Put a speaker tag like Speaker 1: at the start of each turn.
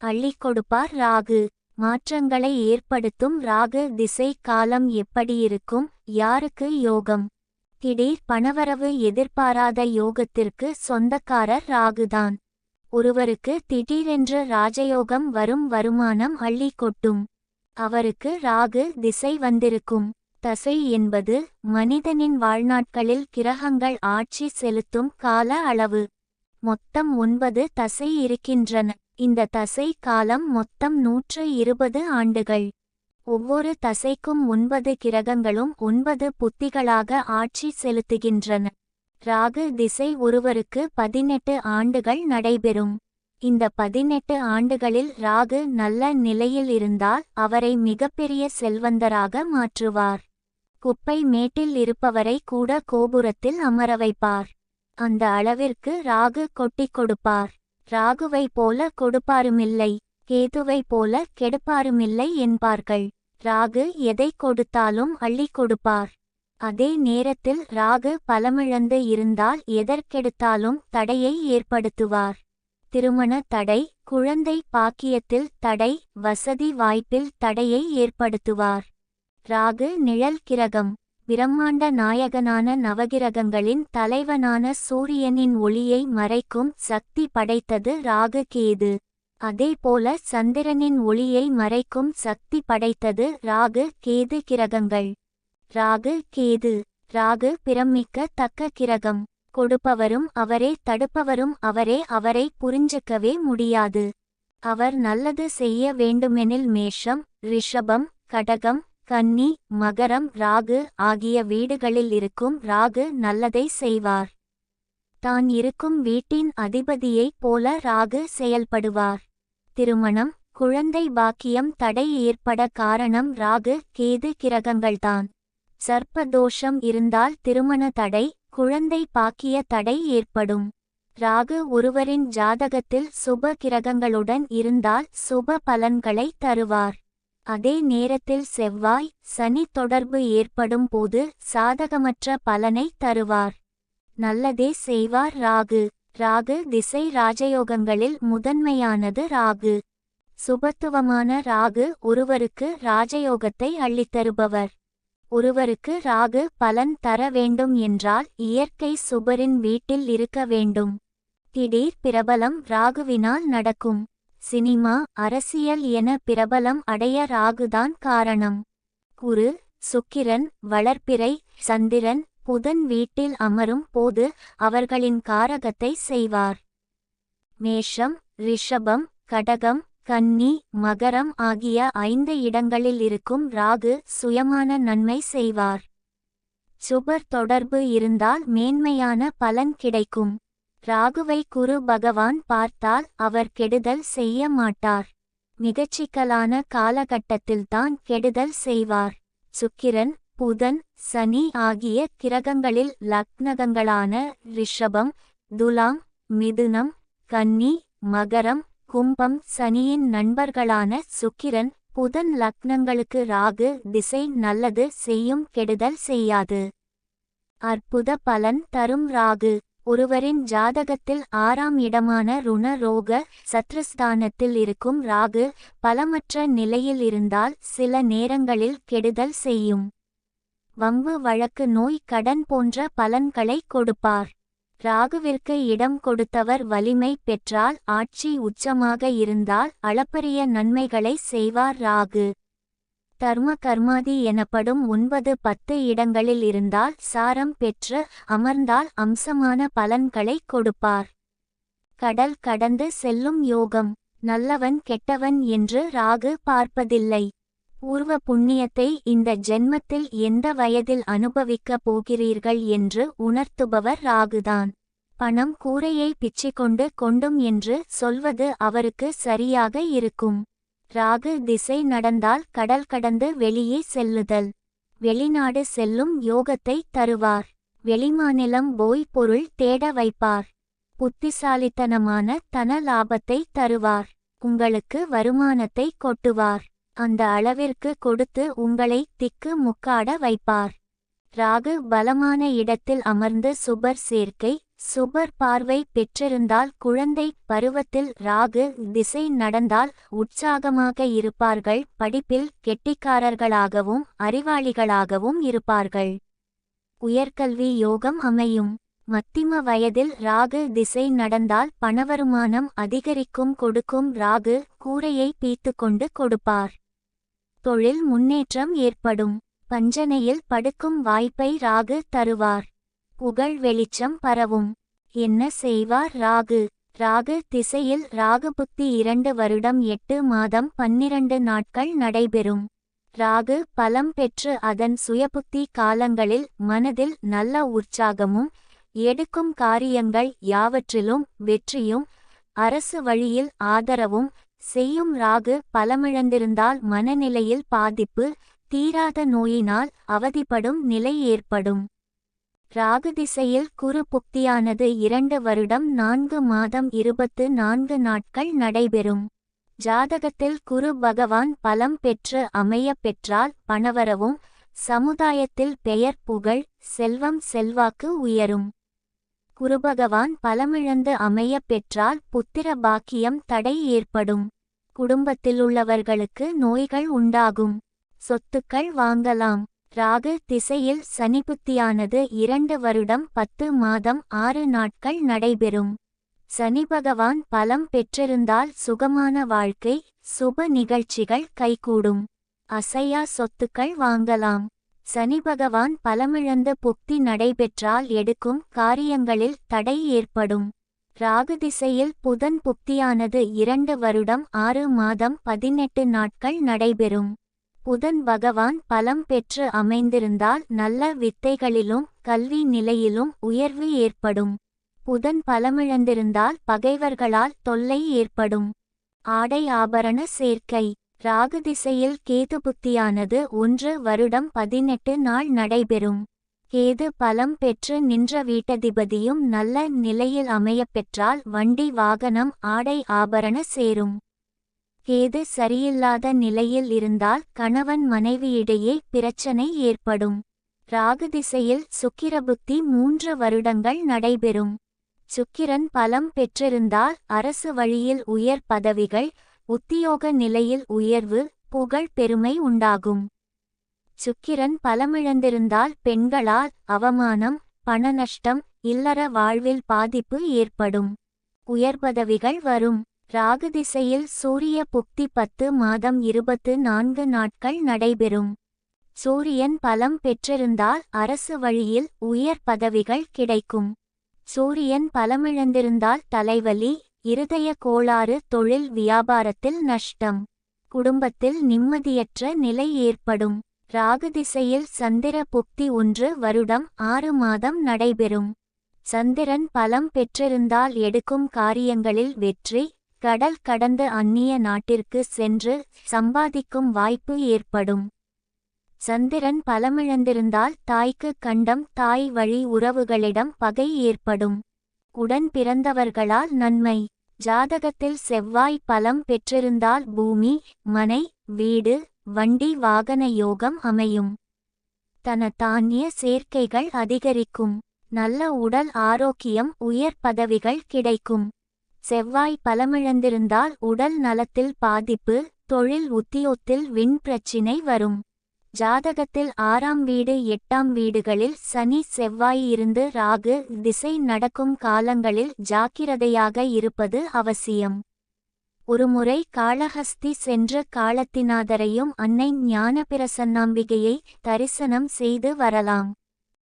Speaker 1: அள்ளிக் கொடுப்பார் ராகு. மாற்றங்களை ஏற்படுத்தும் ராகு திசை காலம் எப்படியிருக்கும்? யாருக்கு யோகம்? திடீர் பணவரவு. எதிர்பாராத யோகத்திற்கு சொந்தக்காரர் ராகுதான். ஒருவருக்கு திடீரென்று ராஜயோகம் வரும். வருமானம் அள்ளி கொட்டும். அவருக்கு ராகு திசை வந்திருக்கும். தசை என்பது மனிதனின் வாழ்நாட்களில் கிரகங்கள் ஆட்சி செலுத்தும் கால அளவு. மொத்தம் 9 தசை இருக்கின்றன. இந்த தசை காலம் மொத்தம் 120 ஆண்டுகள். ஒவ்வொரு தசைக்கும் 9 கிரகங்களும் 9 புத்திகளாக ஆட்சி செலுத்துகின்றன. ராகு திசை ஒருவருக்கு 18 ஆண்டுகள் நடைபெறும். இந்த 18 ஆண்டுகளில் ராகு நல்ல நிலையில் இருந்தால் அவரை மிகப்பெரிய செல்வந்தராக மாற்றுவார். குப்பை மேட்டில் இருப்பவரை கூட கோபுரத்தில் அமர வைப்பார். அந்த அளவிற்கு ராகு கொட்டிக் கொடுப்பார். ராகுவை போல கொடுப்பாருமில்லை, கேதுவை போல கெடுப்பாருமில்லை என்பார்கள். ராகு எதை கொடுத்தாலும் அள்ளி கொடுப்பார். அதே நேரத்தில் ராகு பலமிழந்து இருந்தால் எதற்கெடுத்தாலும் தடையை ஏற்படுத்துவார். திருமண தடை, குழந்தை பாக்கியத்தில் தடை, வசதி வாய்ப்பில் தடையை ஏற்படுத்துவார். ராகு நிழல் கிரகம். பிரம்மாண்ட நாயகனான நவகிரகங்களின் தலைவனான சூரியனின் ஒளியை மறைக்கும் சக்தி படைத்தது ராகு கேது. அதேபோல சந்திரனின் ஒளியை மறைக்கும் சக்தி படைத்தது ராகு கேது கிரகங்கள். ராகு கேது. ராகு பிரமிக்க தக்க கிரகம். கொடுப்பவரும் அவரே, தடுப்பவரும் அவரே. அவரை புரிஞ்சுக்கவே முடியாது. அவர் நல்லது செய்ய வேண்டுமெனில் மேஷம், ரிஷபம், கடகம், கன்னி, மகரம், ராகு ஆகிய வீடுகளில் இருக்கும் ராகு நல்லதை செய்வார். தான் இருக்கும் வீட்டின் அதிபதியைப் போல ராகு செயல்படுவார். திருமணம், குழந்தை பாக்கியம் தடை ஏற்பட காரணம் ராகு கேது கிரகங்கள்தான். சர்ப்பதோஷம் இருந்தால் திருமண தடை, குழந்தை பாக்கிய தடை ஏற்படும். ராகு ஒருவரின் ஜாதகத்தில் சுப கிரகங்களுடன் இருந்தால் சுப பலன்களை தருவார். அதே நேரத்தில் செவ்வாய், சனி தொடர்பு ஏற்படும் போது சாதகமற்ற பலனை தருவார். நல்லதே செய்வார் ராகு. ராகு திசை ராஜயோகங்களில் முதன்மையானது ராகு. சுபத்துவமான ராகு ஒருவருக்கு ராஜயோகத்தை அள்ளித்தருபவர். ஒருவருக்கு ராகு பலன் தர வேண்டும் என்றால் இயற்கை சுபரின் வீட்டில் இருக்க வேண்டும். திடீர் பிரபலம் ராகுவினால் நடக்கும். சினிமா, அரசியல் என பிரபலம் அடைய ராகுதான் காரணம். குரு, சுக்கிரன், வளர்பிறை, சந்திரன், புதன் வீட்டில் அமரும் போது அவர்களின் காரகத்தை செய்வார். மேஷம், ரிஷபம், கடகம், கன்னி, மகரம் ஆகிய 5 இடங்களில் இருக்கும் ராகு சுயமான நன்மை செய்வார். சுபர் தொடர்பு இருந்தால் மேன்மையான பலன் கிடைக்கும். ராகுவை குரு பகவான் பார்த்தால் அவர் கெடுதல் செய்ய மாட்டார். மிகச்சிக்கலான காலகட்டத்தில்தான் கெடுதல் செய்வார். சுக்கிரன், புதன், சனி ஆகிய கிரகங்களில் லக்னகங்களான ரிஷபம், துலாம், மிதுனம், கன்னி, மகரம், கும்பம் சனியின் நண்பர்களான சுக்கிரன், புதன் லக்னங்களுக்கு ராகு திசை நல்லது செய்யும், கெடுதல் செய்யாது. அற்புத பலன் தரும் ராகு. ஒருவரின் ஜாதகத்தில் 6ஆம் இடமான ருண ரோக சத்ருஸ்தானத்தில் இருக்கும் ராகு பலமற்ற நிலையில் இருந்தால் சில நேரங்களில் கெடுதல் செய்யும். வம்பு, வழக்கு, நோய், கடன் போன்ற பலன்களை கொடுப்பார். ராகுவிற்கு இடம் கொடுத்தவர் வலிமை பெற்றால், ஆட்சி உச்சமாக இருந்தால் அளப்பரிய நன்மைகளை செய்வார் ராகு. தர்ம கர்மாதி எனப்படும் 9-10 இடங்களில் இருந்தால், சாரம் பெற்று அமர்ந்தால் அம்சமான பலன்களை கொடுப்பார். கடல் கடந்து செல்லும் யோகம். நல்லவன் கெட்டவன் என்று ராகு பார்ப்பதில்லை. பூர்வ புண்ணியத்தை இந்த ஜென்மத்தில் எந்த வயதில் அனுபவிக்கப் போகிறீர்கள் என்று உணர்த்துபவர் ராகுதான். பணம் கூரையை பிச்சிக்கொண்டு கொண்டும் என்று சொல்வது அவருக்கு சரியாக இருக்கும். ராகு திசை நடந்தால் கடல் கடந்து வெளியே செல்லுதல், வெளிநாடு செல்லும் யோகத்தை தருவார். வெளிமாநிலம் போய் பொருள் தேட வைப்பார். புத்திசாலித்தனமான தன லாபத்தை தருவார். உங்களுக்கு வருமானத்தை கொட்டுவார். அந்த அளவிற்கு கொடுத்து உங்களை திக்கு முக்காட வைப்பார். ராகு பலமான இடத்தில் அமர்ந்து சுபர் சேர்க்கை, சுபர் பார்வை பெற்றிருந்தால் குழந்தை பருவத்தில் ராகு திசை நடந்தால் உற்சாகமாக இருப்பார்கள். படிப்பில் கெட்டிக்காரர்களாகவும் அறிவாளிகளாகவும் இருப்பார்கள். உயர்கல்வி யோகம் அமையும். மத்திம வயதில் ராகு திசை நடந்தால் பணவருமானம் அதிகரிக்கும். கொடுக்கும் ராகு கூரையை பீத்துக்கொண்டு கொடுப்பார். தொழில் முன்னேற்றம் ஏற்படும். பஞ்சனையில் படுக்கும் வாய்ப்பை ராகு தருவார். புகழ் வெளிச்சம் பரவும். என்ன செய்வார் ராகு? ராகு திசையில் ராகு புத்தி 2 வருடம் 8 மாதம் 12 நாட்கள் நடைபெறும். ராகு பலம் பெற்று அதன் சுயபுத்தி காலங்களில் மனதில் நல்ல உற்சாகமும் எடுக்கும் காரியங்கள் யாவற்றிலும் வெற்றியும் அரசு வழியில் ஆதரவும் செய்யும். ராகு பலமிழந்திருந்தால் மனநிலையில் பாதிப்பு, தீராத நோயினால் அவதிப்படும் நிலை ஏற்படும். ராகு திசையில் குரு புக்தியானது 2 வருடம் 4 மாதம் 24 நாட்கள் நடைபெறும். ஜாதகத்தில் குரு பகவான் பலம் பெற்று அமையப் பெற்றால் பணவரவும் சமுதாயத்தில் பெயர் புகழ் செல்வம் செல்வாக்கு உயரும். குருபகவான் பலமிழந்து அமையப் பெற்றால் புத்திர பாக்கியம் தடை ஏற்படும். குடும்பத்திலுள்ளவர்களுக்கு நோய்கள் உண்டாகும். சொத்துக்கள் வாங்கலாம். ராகு திசையில் சனிபுத்தியானது 2 வருடம் 10 மாதம் 6 நாட்கள் நடைபெறும். சனி பகவான் பலம் பெற்றிருந்தால் சுகமான வாழ்க்கை, சுப நிகழ்ச்சிகள் கைகூடும். அசையா சொத்துக்கள் வாங்கலாம். சனி பகவான் பலமிழந்து புக்தி நடைபெற்றால் எடுக்கும் காரியங்களில் தடை ஏற்படும். ராகு திசையில் புதன் புக்தியானது 2 வருடம் 6 மாதம் 18 நாட்கள் நடைபெறும். புதன் பகவான் பலம் பெற்று அமைந்திருந்தால் நல்ல வித்தைகளிலும் கல்வி நிலையிலும் உயர்வு ஏற்படும். புதன் பலமிழந்திருந்தால் பகைவர்களால் தொல்லை ஏற்படும். ஆடை ஆபரண சேர்க்கை. ராகு திசையில் கேது புத்தியானது 1 வருடம் 18 நாள் நடைபெறும். கேது பலம் பெற்று நின்ற வீட்டதிபதியும் நல்ல நிலையில் அமையப் பெற்றால் வண்டி வாகனம் ஆடை ஆபரண சேரும். கேது சரியில்லாத நிலையில் இருந்தால் கணவன் மனைவியிடையே பிரச்சனை ஏற்படும். ராகு திசையில் சுக்கிரபுத்தி 3 வருடங்கள் நடைபெறும். சுக்கிரன் பலம் பெற்றிருந்தால் அரசு வழியில் உயர் பதவிகள், உத்தியோக நிலையில் உயர்வு, புகழ் பெருமை உண்டாகும். சுக்கிரன் பலமிழந்திருந்தால் பெண்களால் அவமானம், பணநஷ்டம், இல்லற வாழ்வில் பாதிப்பு ஏற்படும். உயர்பதவிகள் வரும். ராகு திசையில் சூரிய புக்தி 10 மாதம் 24 நாட்கள் நடைபெறும். சூரியன் பலம் பெற்றிருந்தால் அரசு வழியில் உயர் பதவிகள் கிடைக்கும். சூரியன் பலமிழந்திருந்தால் தலைவலி, இருதய கோளாறு, தொழில் வியாபாரத்தில் நஷ்டம், குடும்பத்தில் நிம்மதியற்ற நிலை ஏற்படும். ராகு திசையில் சந்திர புக்தி 1 வருடம் 6 மாதம் நடைபெறும். சந்திரன் பலம் பெற்றிருந்தால் எடுக்கும் காரியங்களில் வெற்றி, கடல் கடந்து அந்நிய நாட்டிற்கு சென்று சம்பாதிக்கும் வாய்ப்பு ஏற்படும். சந்திரன் பலமிழந்திருந்தால் தாய்க்கு கண்டம், தாய் வழி உறவுகளிடம் பகை ஏற்படும். உடன் பிறந்தவர்களால் நன்மை. ஜாதகத்தில் செவ்வாய் பலம் பெற்றிருந்தால் பூமி, மனை, வீடு, வண்டி வாகன யோகம் அமையும். தனதானிய சேர்க்கைகள் அதிகரிக்கும். நல்ல உடல் ஆரோக்கியம், உயர் பதவிகள் கிடைக்கும். செவ்வாய் பலமிழந்திருந்தால் உடல் நலத்தில் பாதிப்பு, தொழில் உத்தியோகத்தில் விண் பிரச்சினை வரும். ஜாதகத்தில் 6ஆம் வீடு 8ஆம் வீடுகளில் சனி செவ்வாய் இருந்து ராகு திசை நடக்கும் காலங்களில் ஜாக்கிரதையாக இருப்பது அவசியம். ஒருமுறை காளஹஸ்தி சென்று காளத்திநாதரையும் அன்னை ஞானபிரசன்னாம்பிகையை தரிசனம் செய்து வரலாம்.